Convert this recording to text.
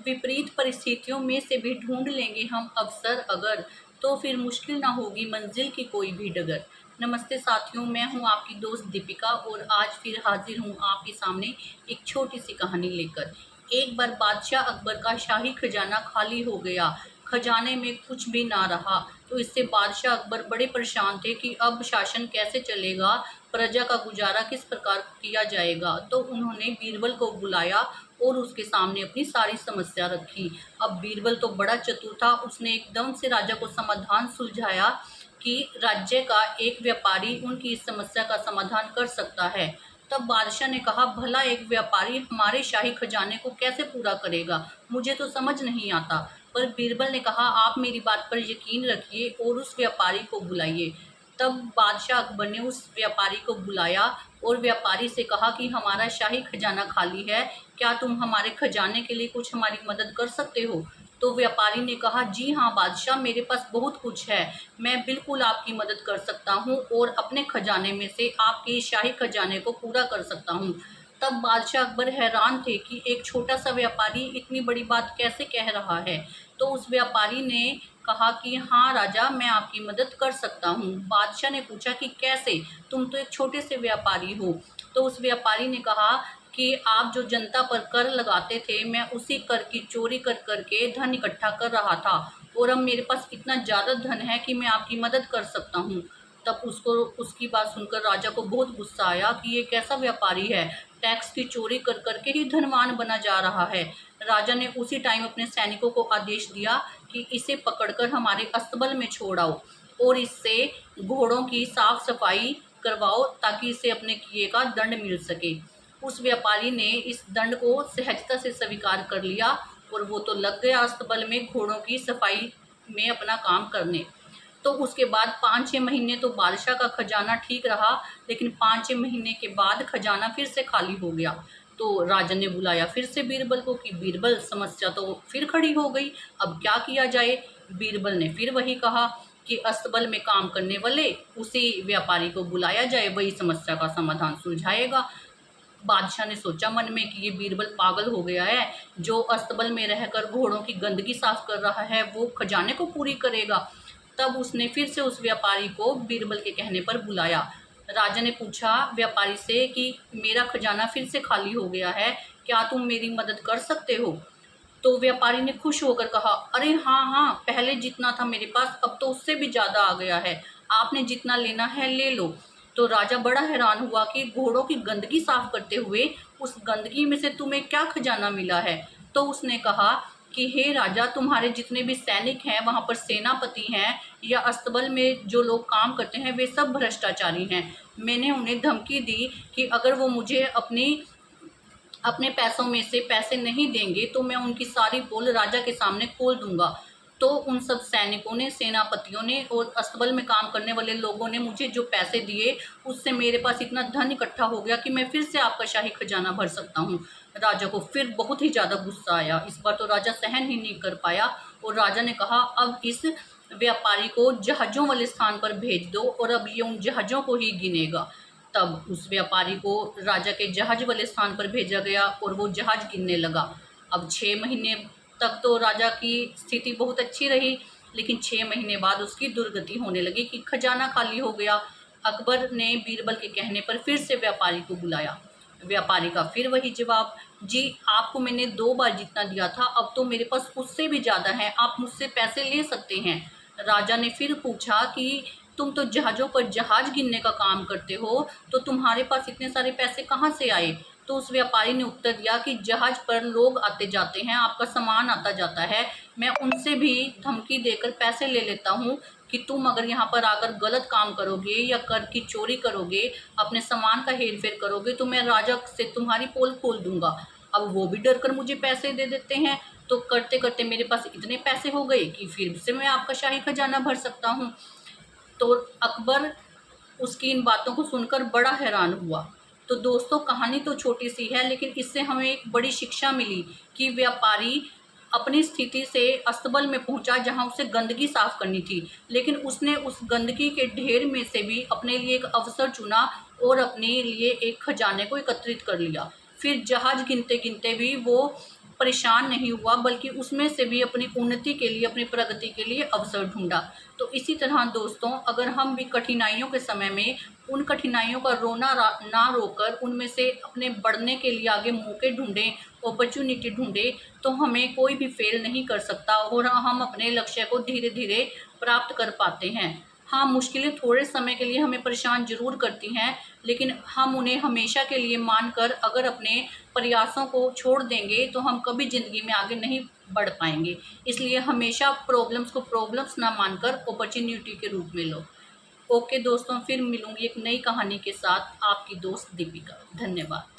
विपरीत परिस्थितियों में से भी ढूंढ लेंगे हम अवसर अगर, तो फिर मुश्किल ना होगी मंजिल की कोई भी डगर। नमस्ते साथियों, मैं हूं आपकी दोस्त दीपिका और आज फिर हाजिर हूं आपके सामने एक छोटी सी कहानी लेकर। एक बार बादशाह अकबर का शाही खजाना खाली हो गया। खजाने में कुछ भी ना रहा। तो इससे बादशाह अकबर बड़े परेशान थे कि अब शासन कैसे चलेगा, प्रजा का गुजारा किस प्रकार किया जाएगा। तो उन्होंने बीरबल को बुलाया और उसके सामने अपनी सारी समस्या रखी। अब बीरबल तो बड़ा चतुर था, उसने एकदम से राजा को समाधान सुलझाया कि राज्य का एक व्यापारी उनकी इस समस्या का समाधान कर सकता है। तब बादशाह ने कहा, भला एक व्यापारी हमारे शाही खजाने को कैसे पूरा करेगा, मुझे तो समझ नहीं आता। पर बीरबल ने कहा, आप मेरी बात पर यकीन रखिए और उस व्यापारी को बुलाइए। तब बादशाह अकबर ने उस व्यापारी को बुलाया और व्यापारी से कहा कि हमारा शाही खजाना खाली है, क्या तुम हमारे खजाने के लिए कुछ हमारी मदद कर सकते हो। तो व्यापारी ने कहा, जी हाँ बादशाह, मेरे पास बहुत कुछ है, मैं बिल्कुल आपकी मदद कर सकता हूँ और अपने खजाने में से आपके शाही खजाने को पूरा कर सकता हूँ। तब बादशाह अकबर हैरान थे कि एक छोटा सा व्यापारी इतनी बड़ी बात कैसे कह रहा है। तो उस व्यापारी ने कहा कि हाँ राजा, मैं आपकी मदद कर सकता हूँ। बादशाह ने पूछा कि कैसे, तुम तो एक छोटे से व्यापारी हो। तो उस व्यापारी ने कहा कि आप जो जनता पर कर लगाते थे, मैं उसी कर की चोरी कर करके धन इकट्ठा कर रहा था और अब मेरे पास इतना ज़्यादा धन है कि मैं आपकी मदद कर सकता हूँ। तब उसको उसकी बात सुनकर राजा को बहुत गुस्सा आया कि ये कैसा व्यापारी है, टैक्स की चोरी कर करके ही धनवान बना जा रहा है। राजा ने उसी टाइम अपने सैनिकों को आदेश दिया कि इसे पकड़कर हमारे अस्तबल में छोड़ आओ और इससे घोड़ों की साफ सफाई करवाओ ताकि इसे अपने किए का दंड मिल सके। उस व्यापारी ने इस दंड को सहजता से स्वीकार कर लिया और वो तो लग गया अस्तबल में घोड़ों की सफाई में अपना काम करने। तो उसके बाद 5-6 महीने तो बादशाह का खजाना ठीक रहा, लेकिन 5-6 महीने के बाद खजाना फिर से खाली हो गया। तो राजा ने बुलाया फिर से बीरबल को कि बीरबल, समस्या तो फिर खड़ी हो गई, अब क्या किया जाए। बीरबल ने फिर वही कहा कि अस्तबल में काम करने वाले उसी व्यापारी को बुलाया जाए, वही समस्या का समाधान सुलझाएगा। बादशाह ने सोचा मन में कि ये बीरबल पागल हो गया है, जो अस्तबल में रहकर घोड़ों की गंदगी साफ कर रहा है वो खजाने को पूरी करेगा। तब उसने फिर से उस व्यापारी को बीरबल के कहने पर बुलाया। राजा ने पूछा व्यापारी से कि मेरा खजाना फिर से खाली हो गया है, क्या तुम मेरी मदद कर सकते हो। तो व्यापारी ने खुश होकर कहा, अरे हाँ हाँ, पहले जितना था मेरे पास अब तो उससे भी ज़्यादा आ गया है, आपने जितना लेना है ले लो। तो राजा बड़ा हैरान हुआ कि घोड़ों की गंदगी साफ करते हुए उस गंदगी में से तुम्हें क्या खजाना मिला है। तो उसने कहा कि हे राजा, तुम्हारे जितने भी सैनिक हैं, वहाँ पर सेनापति हैं या अस्तबल में जो लोग काम करते हैं, वे सब भ्रष्टाचारी हैं। मैंने उन्हें धमकी दी कि अगर वो मुझे अपने पैसों में से पैसे नहीं देंगे तो मैं उनकी सारी पोल राजा के सामने खोल दूंगा। तो उन सब सैनिकों ने, सेनापतियों ने और अस्तबल में काम करने वाले लोगों ने मुझे जो पैसे दिए, उससे मेरे पास इतना धन इकट्ठा हो गया कि मैं फिर से आपका शाही खजाना भर सकता हूँ। राजा को फिर बहुत ही ज़्यादा गुस्सा आया। इस बार तो राजा सहन ही नहीं कर पाया और राजा ने कहा, अब इस व्यापारी को जहाज़ों वाले स्थान पर भेज दो और अब ये उन जहाज़ों को ही गिनेगा। तब उस व्यापारी को राजा के जहाज वाले स्थान पर भेजा गया और वो जहाज गिनने लगा। अब 6 महीने तक तो राजा की स्थिति बहुत अच्छी रही, लेकिन 6 महीने बाद उसकी दुर्गति होने लगी कि खजाना खाली हो गया। अकबर ने बीरबल के कहने पर फिर से व्यापारी को बुलाया। व्यापारी का फिर वही जवाब, जी आपको मैंने 2 बार जितना दिया था, अब तो मेरे पास उससे भी ज़्यादा है, आप मुझसे पैसे ले सकते हैं। राजा ने फिर पूछा कि तुम तो जहाज़ों पर जहाज गिनने का काम करते हो, तो तुम्हारे पास इतने सारे पैसे कहाँ से आए। तो उस व्यापारी ने उत्तर दिया कि जहाज पर लोग आते जाते हैं, आपका सामान आता जाता है, मैं उनसे भी धमकी देकर पैसे ले लेता हूँ कि तुम अगर यहाँ पर आकर गलत काम करोगे या कर की चोरी करोगे, अपने सामान का हेर फेर करोगे, तो मैं राजा से तुम्हारी पोल खोल दूंगा। अब वो भी डर कर मुझे पैसे दे देते हैं, तो करते करते मेरे पास इतने पैसे हो गए कि फिर से मैं आपका शाही खजाना भर सकता हूँ। तो अकबर उसकी इन बातों को सुनकर बड़ा हैरान हुआ। तो दोस्तों, कहानी तो छोटी सी है, लेकिन इससे हमें एक बड़ी शिक्षा मिली कि व्यापारी अपनी स्थिति से अस्तबल में पहुंचा जहां उसे गंदगी साफ करनी थी, लेकिन उसने उस गंदगी के ढेर में से भी अपने लिए एक अवसर चुना और अपने लिए एक खजाने को एकत्रित कर लिया। फिर जहाज गिनते गिनते भी वो परेशान नहीं हुआ, बल्कि उसमें से भी अपनी उन्नति के लिए, अपनी प्रगति के लिए अवसर ढूंढा। तो इसी तरह दोस्तों, अगर हम भी कठिनाइयों के समय में उन कठिनाइयों का रोना ना रोकर उनमें से अपने बढ़ने के लिए आगे मौके ढूंढें, अपॉर्चुनिटी ढूंढें, तो हमें कोई भी फेल नहीं कर सकता और हम अपने लक्ष्य को धीरे धीरे प्राप्त कर पाते हैं। हाँ, मुश्किलें थोड़े समय के लिए हमें परेशान ज़रूर करती हैं, लेकिन हम उन्हें हमेशा के लिए मानकर अगर अपने प्रयासों को छोड़ देंगे तो हम कभी ज़िंदगी में आगे नहीं बढ़ पाएंगे। इसलिए हमेशा प्रॉब्लम्स को प्रॉब्लम्स ना मानकर अपॉर्चुनिटी के रूप में लो। ओके दोस्तों, फिर मिलूंगी एक नई कहानी के साथ। आपकी दोस्त दीपिका। धन्यवाद।